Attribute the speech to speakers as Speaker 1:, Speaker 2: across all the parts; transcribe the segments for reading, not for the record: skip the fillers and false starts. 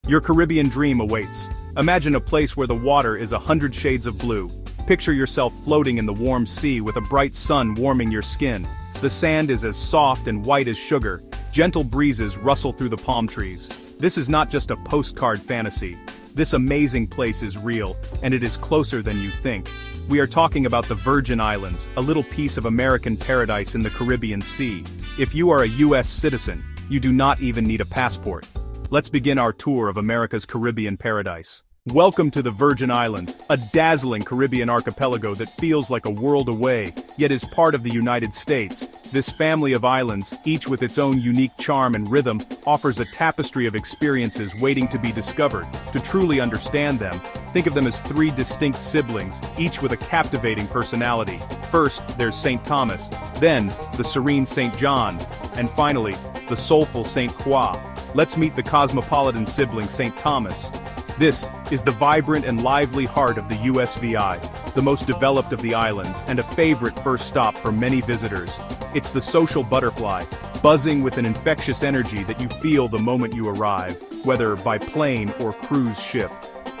Speaker 1: Your Caribbean dream awaits. Imagine a place where the water is 100 shades of blue. Picture yourself floating in the warm sea with a bright sun warming your skin. The sand is as soft and white as sugar. Gentle breezes rustle through the palm trees. This is not just a postcard fantasy. This amazing place is real, and it is closer than you think. We are talking about the Virgin Islands, a little piece of American paradise in the Caribbean Sea. If you are a U.S. citizen, you do not even need a passport. Let's begin our tour of America's Caribbean paradise. Welcome to the Virgin Islands, a dazzling Caribbean archipelago that feels like a world away, yet is part of the United States. This family of islands, each with its own unique charm and rhythm, offers a tapestry of experiences waiting to be discovered. To truly understand them, think of them as three distinct siblings, each with a captivating personality. First, there's St. Thomas, then, the serene St. John, and finally, the soulful St. Croix. Let's meet the cosmopolitan sibling St. Thomas. This is the vibrant and lively heart of the USVI, the most developed of the islands and a favorite first stop for many visitors. It's the social butterfly, buzzing with an infectious energy that you feel the moment you arrive, whether by plane or cruise ship.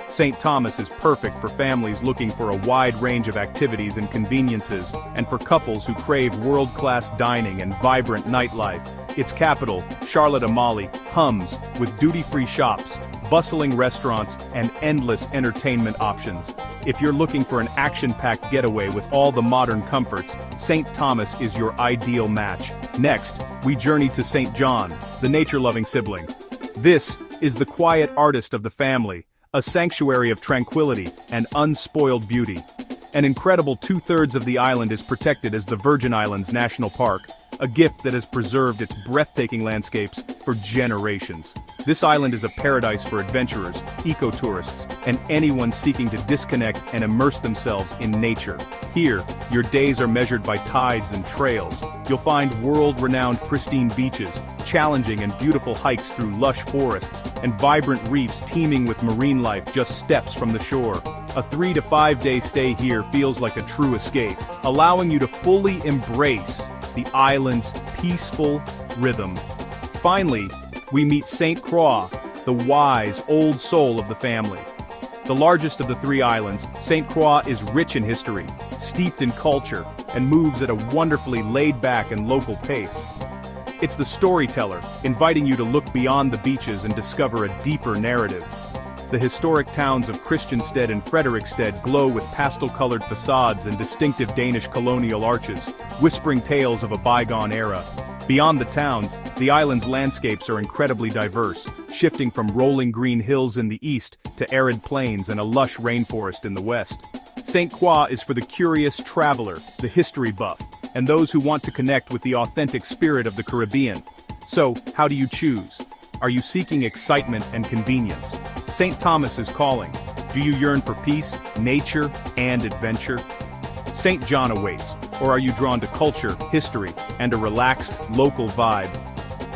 Speaker 1: St. Thomas is perfect for families looking for a wide range of activities and conveniences, and for couples who crave world-class dining and vibrant nightlife. Its capital, Charlotte Amalie, hums with duty-free shops, bustling restaurants, and endless entertainment options. If you're looking for an action-packed getaway with all the modern comforts, St. Thomas is your ideal match. Next, we journey to St. John, the nature-loving sibling. This is the quiet artist of the family, a sanctuary of tranquility and unspoiled beauty. An incredible 2/3 of the island is protected as the Virgin Islands National Park, a gift that has preserved its breathtaking landscapes for generations. This island is a paradise for adventurers, ecotourists, and anyone seeking to disconnect and immerse themselves in nature. Here, your days are measured by tides and trails. You'll find world-renowned pristine beaches, challenging and beautiful hikes through lush forests, and vibrant reefs teeming with marine life just steps from the shore. A 3 to 5 day stay here feels like a true escape, allowing you to fully embrace the island's peaceful rhythm. Finally, we meet St. Croix, the wise, old soul of the family. The largest of the three islands, St. Croix is rich in history, steeped in culture, and moves at a wonderfully laid-back and local pace. It's the storyteller, inviting you to look beyond the beaches and discover a deeper narrative. The historic towns of Christiansted and Frederikstead glow with pastel-colored facades and distinctive Danish colonial arches, whispering tales of a bygone era. Beyond the towns, the island's landscapes are incredibly diverse, shifting from rolling green hills in the east to arid plains and a lush rainforest in the west. St. Croix is for the curious traveler, the history buff, and those who want to connect with the authentic spirit of the Caribbean. So, how do you choose? Are you seeking excitement and convenience? St. Thomas is calling. Do you yearn for peace, nature, and adventure? St. John awaits, or are you drawn to culture, history, and a relaxed, local vibe?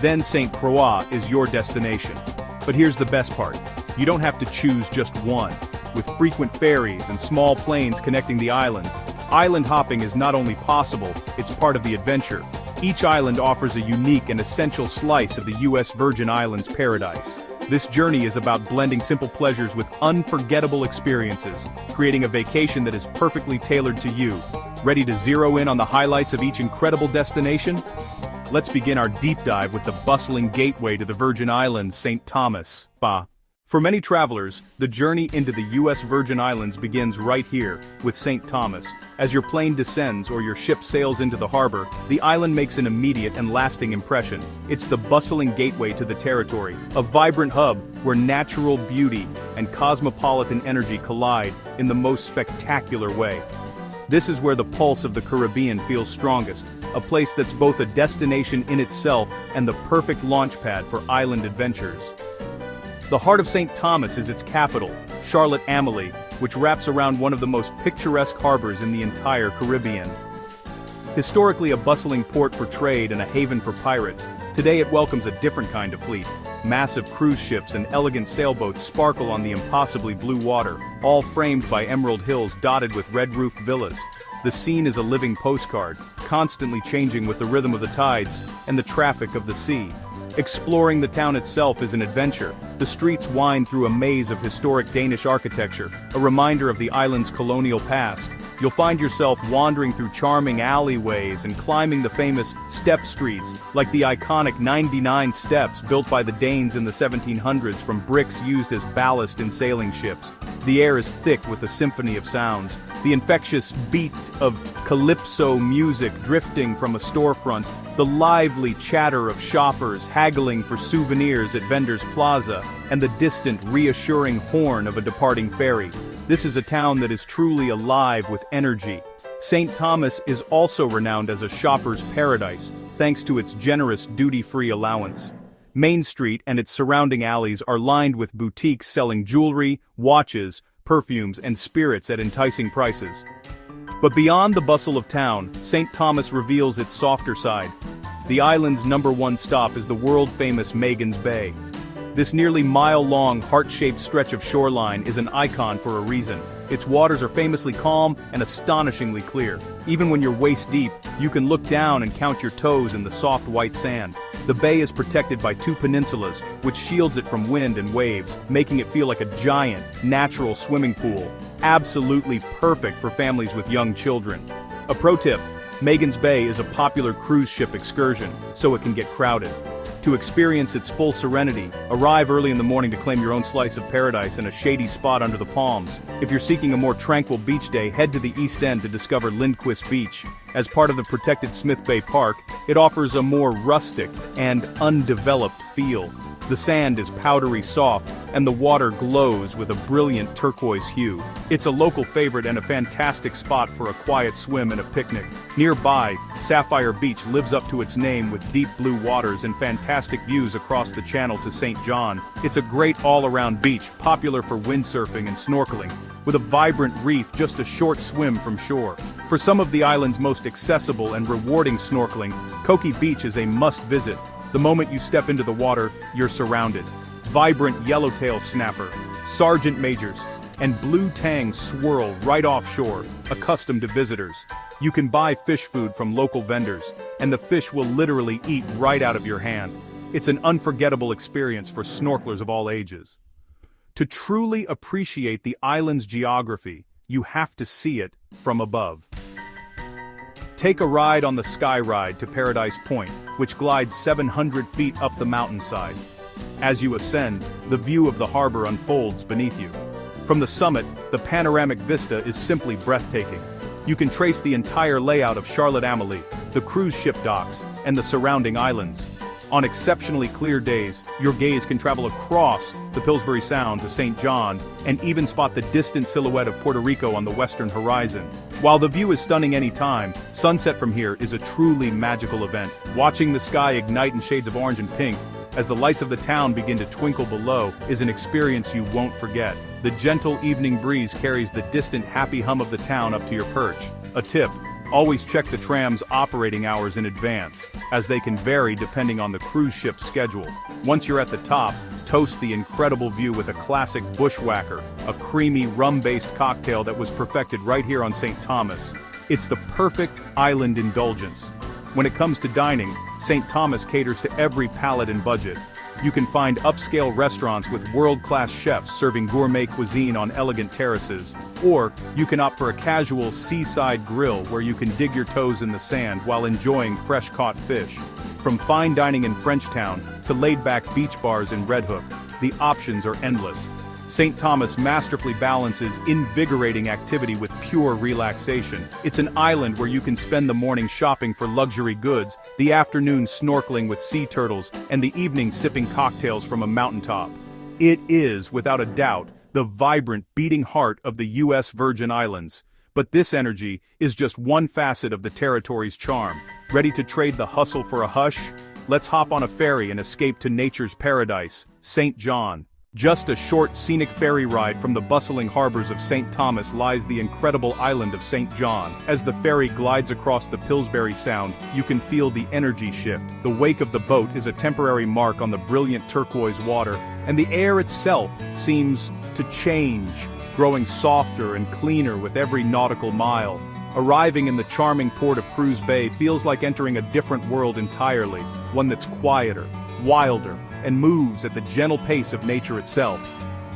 Speaker 1: Then St. Croix is your destination. But here's the best part. You don't have to choose just one. With frequent ferries and small planes connecting the islands, island hopping is not only possible, it's part of the adventure. Each island offers a unique and essential slice of the U.S. Virgin Islands paradise. This journey is about blending simple pleasures with unforgettable experiences, creating a vacation that is perfectly tailored to you. Ready to zero in on the highlights of each incredible destination? Let's begin our deep dive with the bustling gateway to the Virgin Islands, St. Thomas. For many travelers, the journey into the U.S. Virgin Islands begins right here, with St. Thomas. As your plane descends or your ship sails into the harbor, the island makes an immediate and lasting impression. It's the bustling gateway to the territory, a vibrant hub where natural beauty and cosmopolitan energy collide in the most spectacular way. This is where the pulse of the Caribbean feels strongest, a place that's both a destination in itself and the perfect launchpad for island adventures. The heart of St. Thomas is its capital, Charlotte Amalie, which wraps around one of the most picturesque harbors in the entire Caribbean. Historically a bustling port for trade and a haven for pirates, today it welcomes a different kind of fleet. Massive cruise ships and elegant sailboats sparkle on the impossibly blue water, all framed by emerald hills dotted with red-roofed villas. The scene is a living postcard, constantly changing with the rhythm of the tides and the traffic of the sea. Exploring the town itself is an adventure. The streets wind through a maze of historic Danish architecture, a reminder of the island's colonial past. You'll find yourself wandering through charming alleyways and climbing the famous step streets, like the iconic 99 steps built by the Danes in the 1700s from bricks used as ballast in sailing ships. The air is thick with a symphony of sounds. The infectious beat of calypso music drifting from a storefront, the lively chatter of shoppers haggling for souvenirs at Vendors Plaza, and the distant, reassuring horn of a departing ferry. This is a town that is truly alive with energy. St. Thomas is also renowned as a shopper's paradise, thanks to its generous duty-free allowance. Main Street and its surrounding alleys are lined with boutiques selling jewelry, watches, perfumes, and spirits at enticing prices. But beyond the bustle of town, St. Thomas reveals its softer side. The island's #1 stop is the world-famous Magens Bay. This nearly mile-long, heart-shaped stretch of shoreline is an icon for a reason. Its waters are famously calm and astonishingly clear. Even when you're waist-deep, you can look down and count your toes in the soft white sand. The bay is protected by 2 peninsulas, which shields it from wind and waves, making it feel like a giant, natural swimming pool. Absolutely perfect for families with young children. A pro tip: Magens Bay is a popular cruise ship excursion, so it can get crowded. To experience its full serenity, arrive early in the morning to claim your own slice of paradise in a shady spot under the palms. If you're seeking a more tranquil beach day, head to the East End to discover Lindquist Beach. As part of the protected Smith Bay Park, it offers a more rustic and undeveloped feel. The sand is powdery soft, and the water glows with a brilliant turquoise hue. It's a local favorite and a fantastic spot for a quiet swim and a picnic. Nearby, Sapphire Beach lives up to its name with deep blue waters and fantastic views across the channel to St. John. It's a great all-around beach, popular for windsurfing and snorkeling, with a vibrant reef just a short swim from shore. For some of the island's most accessible and rewarding snorkeling, Koki Beach is a must-visit. The moment you step into the water, you're surrounded. Vibrant yellowtail snapper, sergeant majors, and blue tang swirl right offshore, accustomed to visitors. You can buy fish food from local vendors, and the fish will literally eat right out of your hand. It's an unforgettable experience for snorkelers of all ages. To truly appreciate the island's geography, you have to see it from above. Take a ride on the Sky Ride to Paradise Point, which glides 700 feet up the mountainside. As you ascend, the view of the harbor unfolds beneath you. From the summit, the panoramic vista is simply breathtaking. You can trace the entire layout of Charlotte-Amalie, the cruise ship docks, and the surrounding islands. On exceptionally clear days, your gaze can travel across the Pillsbury Sound to St. John and even spot the distant silhouette of Puerto Rico on the western horizon. While the view is stunning anytime, sunset from here is a truly magical event. Watching the sky ignite in shades of orange and pink as the lights of the town begin to twinkle below is an experience you won't forget. The gentle evening breeze carries the distant happy hum of the town up to your perch. A tip: always check the tram's operating hours in advance, as they can vary depending on the cruise ship's schedule. Once you're at the top, toast the incredible view with a classic bushwhacker, a creamy rum-based cocktail that was perfected right here on St. Thomas. It's the perfect island indulgence. When it comes to dining, St. Thomas caters to every palate and budget. You can find upscale restaurants with world-class chefs serving gourmet cuisine on elegant terraces, or you can opt for a casual seaside grill where you can dig your toes in the sand while enjoying fresh-caught fish. From fine dining in Frenchtown to laid-back beach bars in Red Hook, the options are endless. St. Thomas masterfully balances invigorating activity with pure relaxation. It's an island where you can spend the morning shopping for luxury goods, the afternoon snorkeling with sea turtles, and the evening sipping cocktails from a mountaintop. It is, without a doubt, the vibrant, beating heart of the U.S. Virgin Islands. But this energy is just one facet of the territory's charm. Ready to trade the hustle for a hush? Let's hop on a ferry and escape to nature's paradise, St. John. Just a short scenic ferry ride from the bustling harbors of St. Thomas lies the incredible island of St. John. As the ferry glides across the Pillsbury Sound, you can feel the energy shift. The wake of the boat is a temporary mark on the brilliant turquoise water, and the air itself seems to change, growing softer and cleaner with every nautical mile. Arriving in the charming port of Cruz Bay feels like entering a different world entirely, one that's quieter, wilder, and moves at the gentle pace of nature itself.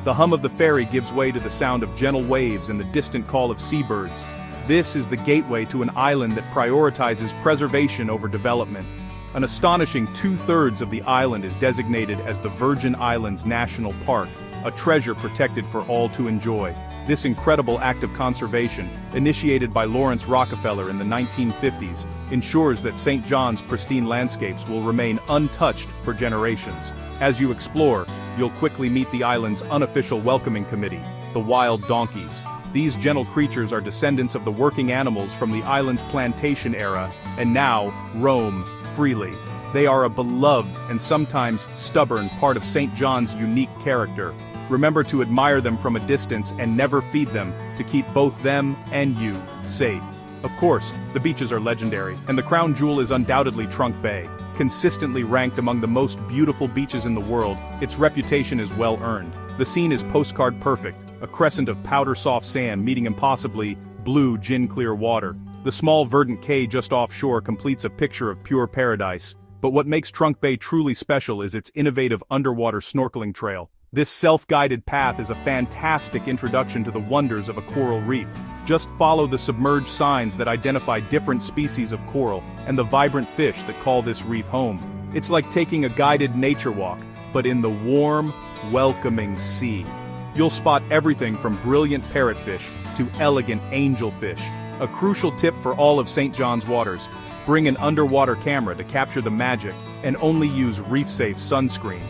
Speaker 1: The hum of the ferry gives way to the sound of gentle waves and the distant call of seabirds. This is the gateway to an island that prioritizes preservation over development. An astonishing 2/3 of the island is designated as the Virgin Islands National Park, a treasure protected for all to enjoy. This incredible act of conservation, initiated by Lawrence Rockefeller in the 1950s, ensures that St. John's pristine landscapes will remain untouched for generations. As you explore, you'll quickly meet the island's unofficial welcoming committee, the wild donkeys. These gentle creatures are descendants of the working animals from the island's plantation era, and now roam freely. They are a beloved and sometimes stubborn part of St. John's unique character. Remember to admire them from a distance and never feed them, to keep both them and you safe. Of course, the beaches are legendary, and the crown jewel is undoubtedly Trunk Bay. Consistently ranked among the most beautiful beaches in the world, its reputation is well earned. The scene is postcard perfect, a crescent of powder-soft sand meeting impossibly blue gin-clear water. The small verdant cay just offshore completes a picture of pure paradise. But what makes Trunk Bay truly special is its innovative underwater snorkeling trail. This self-guided path is a fantastic introduction to the wonders of a coral reef. Just follow the submerged signs that identify different species of coral and the vibrant fish that call this reef home. It's like taking a guided nature walk, but in the warm, welcoming sea. You'll spot everything from brilliant parrotfish to elegant angelfish. A crucial tip for all of St. John's waters: bring an underwater camera to capture the magic, and only use reef-safe sunscreen.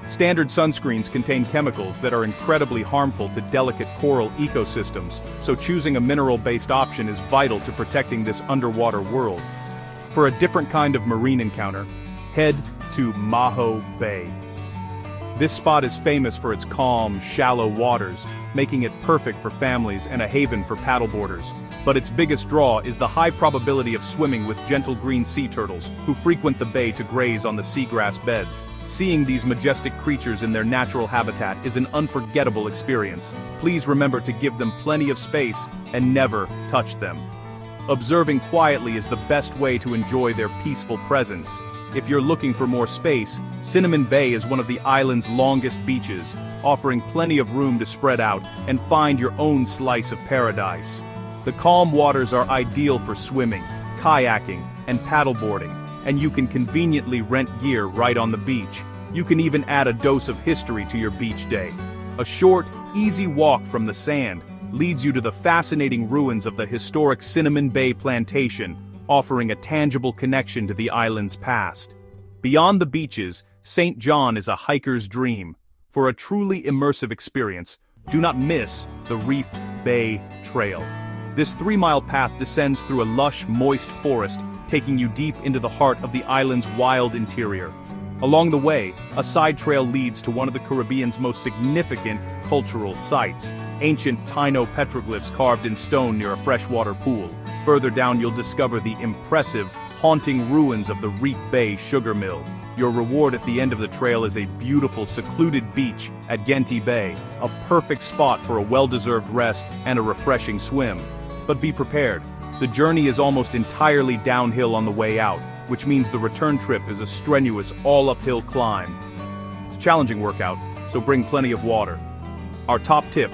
Speaker 1: Standard sunscreens contain chemicals that are incredibly harmful to delicate coral ecosystems, so choosing a mineral-based option is vital to protecting this underwater world. For a different kind of marine encounter, head to Maho Bay. This spot is famous for its calm, shallow waters, making it perfect for families and a haven for paddleboarders. But its biggest draw is the high probability of swimming with gentle green sea turtles, who frequent the bay to graze on the seagrass beds. Seeing these majestic creatures in their natural habitat is an unforgettable experience. Please remember to give them plenty of space and never touch them. Observing quietly is the best way to enjoy their peaceful presence. If you're looking for more space, Cinnamon Bay is one of the island's longest beaches, offering plenty of room to spread out and find your own slice of paradise. The calm waters are ideal for swimming, kayaking, and paddleboarding, and you can conveniently rent gear right on the beach. You can even add a dose of history to your beach day. A short, easy walk from the sand leads you to the fascinating ruins of the historic Cinnamon Bay Plantation, offering a tangible connection to the island's past. Beyond the beaches, St. John is a hiker's dream. For a truly immersive experience, do not miss the Reef Bay Trail. This 3-mile path descends through a lush, moist forest, taking you deep into the heart of the island's wild interior. Along the way, a side trail leads to one of the Caribbean's most significant cultural sites, ancient Taino petroglyphs carved in stone near a freshwater pool. Further down you'll discover the impressive, haunting ruins of the Reef Bay Sugar Mill. Your reward at the end of the trail is a beautiful, secluded beach at Genty Bay, a perfect spot for a well-deserved rest and a refreshing swim. But be prepared. The journey is almost entirely downhill on the way out, which means the return trip is a strenuous, all-uphill climb. It's a challenging workout, so bring plenty of water. Our top tip: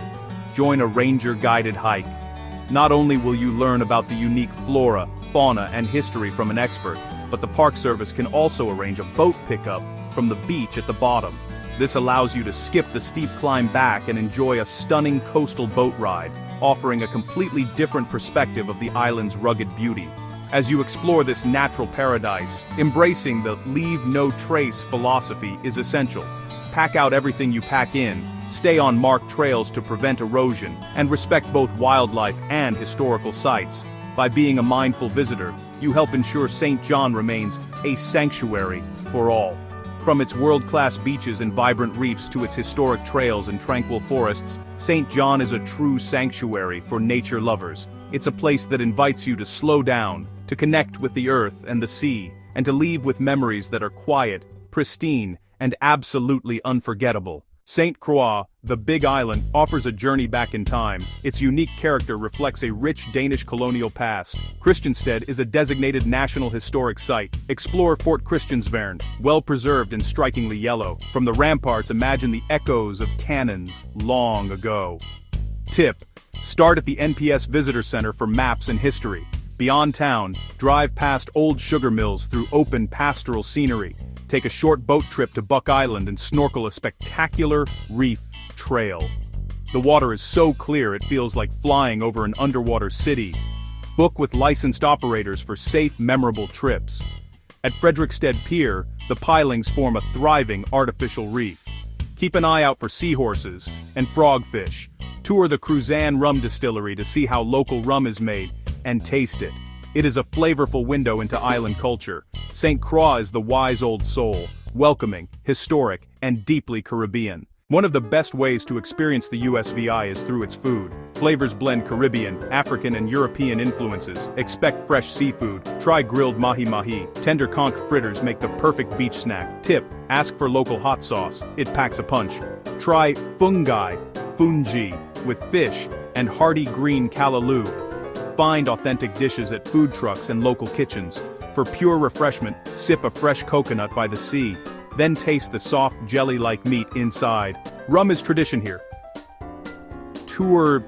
Speaker 1: join a ranger-guided hike. Not only will you learn about the unique flora, fauna, and history from an expert, but the Park Service can also arrange a boat pickup from the beach at the bottom. This allows you to skip the steep climb back and enjoy a stunning coastal boat ride, offering a completely different perspective of the island's rugged beauty. As you explore this natural paradise, embracing the "leave no trace" philosophy is essential. Pack out everything you pack in, stay on marked trails to prevent erosion, and respect both wildlife and historical sites. By being a mindful visitor, you help ensure St. John remains a sanctuary for all. From its world-class beaches and vibrant reefs to its historic trails and tranquil forests, St. John is a true sanctuary for nature lovers. It's a place that invites you to slow down, to connect with the earth and the sea, and to leave with memories that are quiet, pristine, and absolutely unforgettable. St. Croix, the Big Island, offers a journey back in time. Its unique character reflects a rich Danish colonial past. Christiansted is a designated National Historic Site. Explore Fort Christiansvern, well-preserved and strikingly yellow. From the ramparts, imagine the echoes of cannons long ago. Tip: start at the NPS Visitor Center for maps and history. Beyond town, drive past old sugar mills through open pastoral scenery. Take a short boat trip to Buck Island and snorkel a spectacular reef trail. The water is so clear it feels like flying over an underwater city. Book with licensed operators for safe, memorable trips. At Frederiksted Pier, the pilings form a thriving artificial reef. Keep an eye out for seahorses and frogfish. Tour the Croix rum distillery to see how local rum is made, and taste it. It is a flavorful window into island culture. St. Croix is the wise old soul, welcoming, historic, and deeply Caribbean. One of the best ways to experience the USVI is through its food. Flavors blend Caribbean, African and European influences. Expect fresh seafood. Try grilled mahi-mahi. Tender conch fritters make the perfect beach snack. Tip: ask for local hot sauce. It packs a punch. Try fungi with fish, and hearty green callaloo. Find authentic dishes at food trucks and local kitchens. For pure refreshment, sip a fresh coconut by the sea. Then taste the soft jelly-like meat inside. Rum is tradition here. Tour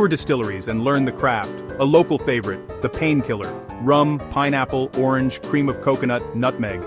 Speaker 1: distilleries and learn the craft. A local favorite, the painkiller. Rum, pineapple, orange, cream of coconut, nutmeg.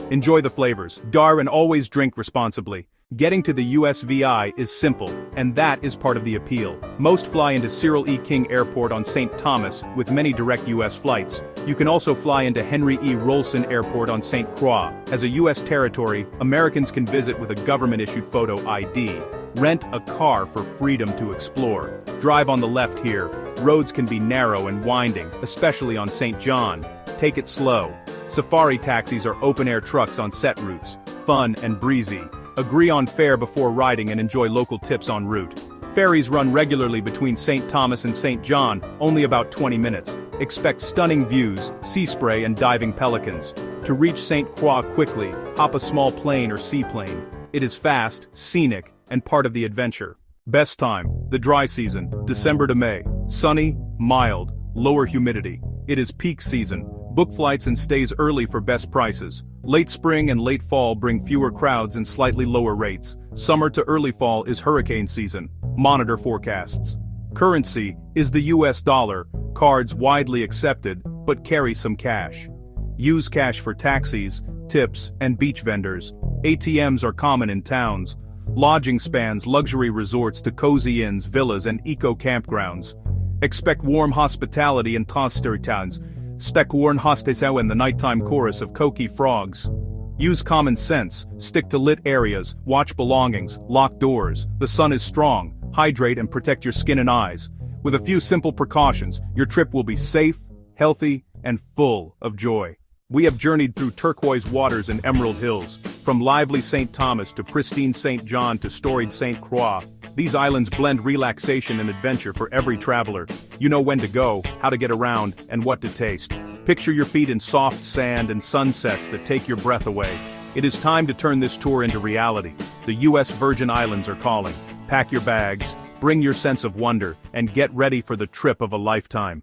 Speaker 1: Enjoy the flavors. And always drink responsibly. Getting to the USVI is simple, and that is part of the appeal. Most fly into Cyril E. King Airport on St. Thomas, with many direct U.S. flights. You can also fly into Henry E. Rolson Airport on St. Croix. As a U.S. territory, Americans can visit with a government-issued photo ID. Rent a car for freedom to explore. Drive on the left here. Roads can be narrow and winding, especially on St. John. Take it slow. Safari taxis are open-air trucks on set routes. Fun and breezy. Agree on fare before riding and enjoy local tips en route. Ferries run regularly between St. Thomas and St. John, only about 20 minutes. Expect stunning views, sea spray and diving pelicans. To reach St. Croix quickly, hop a small plane or seaplane. It is fast, scenic, and part of the adventure. Best time, the dry season, December to May. Sunny, mild, lower humidity. It is peak season. Book flights and stays early for best prices. Late spring and late fall bring fewer crowds and slightly lower rates. Summer to early fall is hurricane season. Monitor forecasts. Currency is the US dollar, cards widely accepted, but carry some cash. Use cash for taxis, tips, and beach vendors. ATMs are common in towns. Lodging spans luxury resorts to cozy inns, villas, and eco-campgrounds. Expect warm hospitality in towns. Stekworn hostesau and the nighttime chorus of Koki frogs. Use common sense, stick to lit areas, watch belongings, lock doors. The sun is strong, hydrate and protect your skin and eyes. With a few simple precautions, your trip will be safe, healthy, and full of joy. We have journeyed through turquoise waters and emerald hills, from lively St. Thomas to pristine St. John to storied St. Croix. These islands blend relaxation and adventure for every traveler. You know when to go, how to get around, and what to taste. Picture your feet in soft sand and sunsets that take your breath away. It is time to turn this tour into reality. The U.S. Virgin Islands are calling. Pack your bags, bring your sense of wonder, and get ready for the trip of a lifetime.